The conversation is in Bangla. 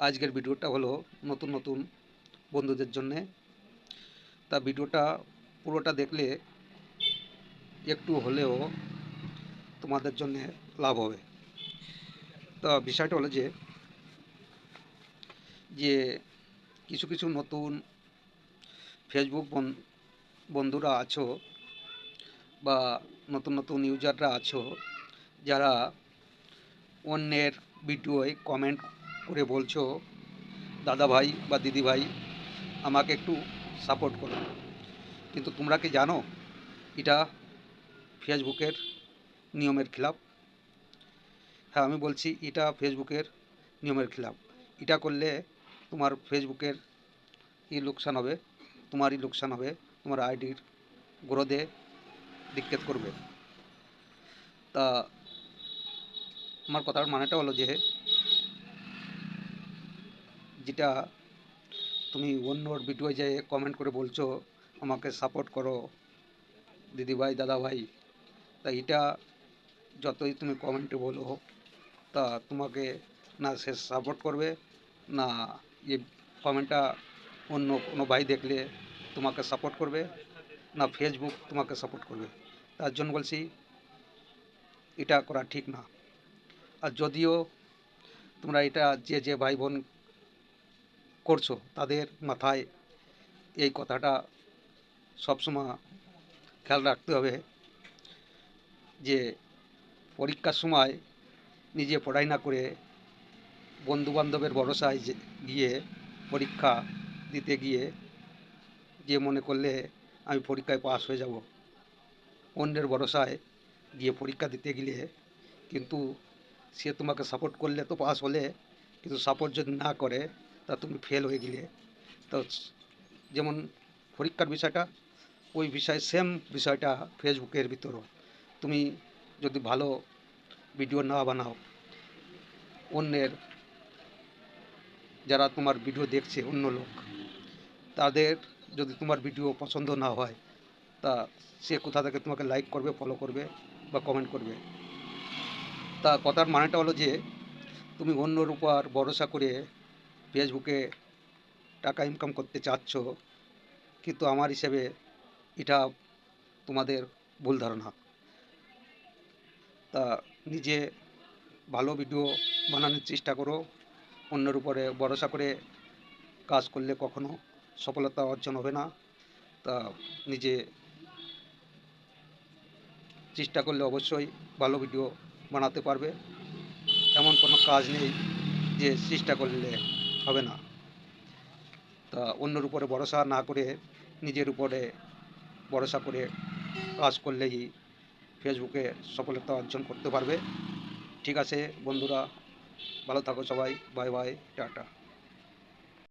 আজকের ভিডিওটা হলো নতুন নতুন বন্ধুদের জন্যে। তা ভিডিওটা পুরোটা দেখলে একটু হলেও তোমাদের জন্যে লাভ হবে। তা বিষয়টা হলো যে যে কিছু কিছু নতুন ফেসবুক বন্ধুরা আছো বা নতুন নতুন ইউজাররা আছো, যারা অন্যের ভিডিওয় কমেন্ট করে বলছো, দাদা ভাই বা দিদি ভাই আমাকে একটু সাপোর্ট করো। কিন্তু তোমরা কি জানো এটা ফেসবুকের নিয়মের খিলাফ? হ্যাঁ, আমি বলছি এটা ফেসবুকের নিয়মের খিলাফ। এটা করলে তোমার ফেসবুকের লোকসান হবে, তোমারই লোকসান হবে, তোমার আইডির গ্রোথে দিক্কত করবে। তা আমার কথার মানেটা হলো যে যেটা তুমি অন্যর ভিডিও যে কমেন্ট করে বলছো আমাকে সাপোর্ট করো দিদি ভাই দাদা ভাই, তা এটা যতই তুমি কমেন্টে বলো, তা তোমাকে না সে সাপোর্ট করবে, না এই কমেন্টটা অন্য কোনো ভাই দেখলে তোমাকে সাপোর্ট করবে, না ফেসবুক তোমাকে সাপোর্ট করবে। তার জন্য বলছি এটা করা ঠিক না। আর যদিও তোমরা এটা যে যে ভাই বোন করছো তাদের মাথায় এই কথাটা সবসময় খেয়াল রাখতে হবে যে পরীক্ষার সময় নিজে পড়াই না করে বন্ধুবান্ধবের ভরসায় গিয়ে পরীক্ষা দিতে গিয়ে যে মনে করলে আমি পরীক্ষায় পাস হয়ে যাব, অন্যের ভরসায় গিয়ে পরীক্ষা দিতে গেলে কিন্তু সে তোমাকে সাপোর্ট করলে তো পাস হলে, কিন্তু সাপোর্ট যদি না করে তা তুমি ফেল হয়ে গেলে। তো যেমন পরীক্ষার বিষয়টা, ওই বিষয় সেম বিষয়টা ফেসবুকের ভিতরও। তুমি যদি ভালো ভিডিও না বানাও, অন্যের যারা তোমার ভিডিও দেখছে অন্য লোক, তাদের যদি তোমার ভিডিও পছন্দ না হয়, তা সে কোথা থেকে তোমাকে লাইক করবে, ফলো করবে বা কমেন্ট করবে? তা কথার মানেটা হলো যে তুমি অন্যর উপর ভরসা করে ফেসবুকে টাকা ইনকাম করতে চাচ্ছ, কিন্তু আমার হিসেবে এটা তোমাদের ভুল ধারণা। তা নিজে ভালো ভিডিও বানানোর চেষ্টা করো। অন্যের উপরে ভরসা করে কাজ করলে কখনো সফলতা অর্জন হবে না। তা নিজে চেষ্টা করলে অবশ্যই ভালো ভিডিও বানাতে পারবে। এমন কোনো কাজ নেই যে চেষ্টা করলে হবে না। তা অন্যের উপরে ভরসা না করে নিজের উপরে ভরসা করে কাজ করলেই ফেসবুকে সফলতা অর্জন করতে পারবে। ঠিক আছে বন্ধুরা, ভালো থাকো সবাই, বাই বাই, টাটা।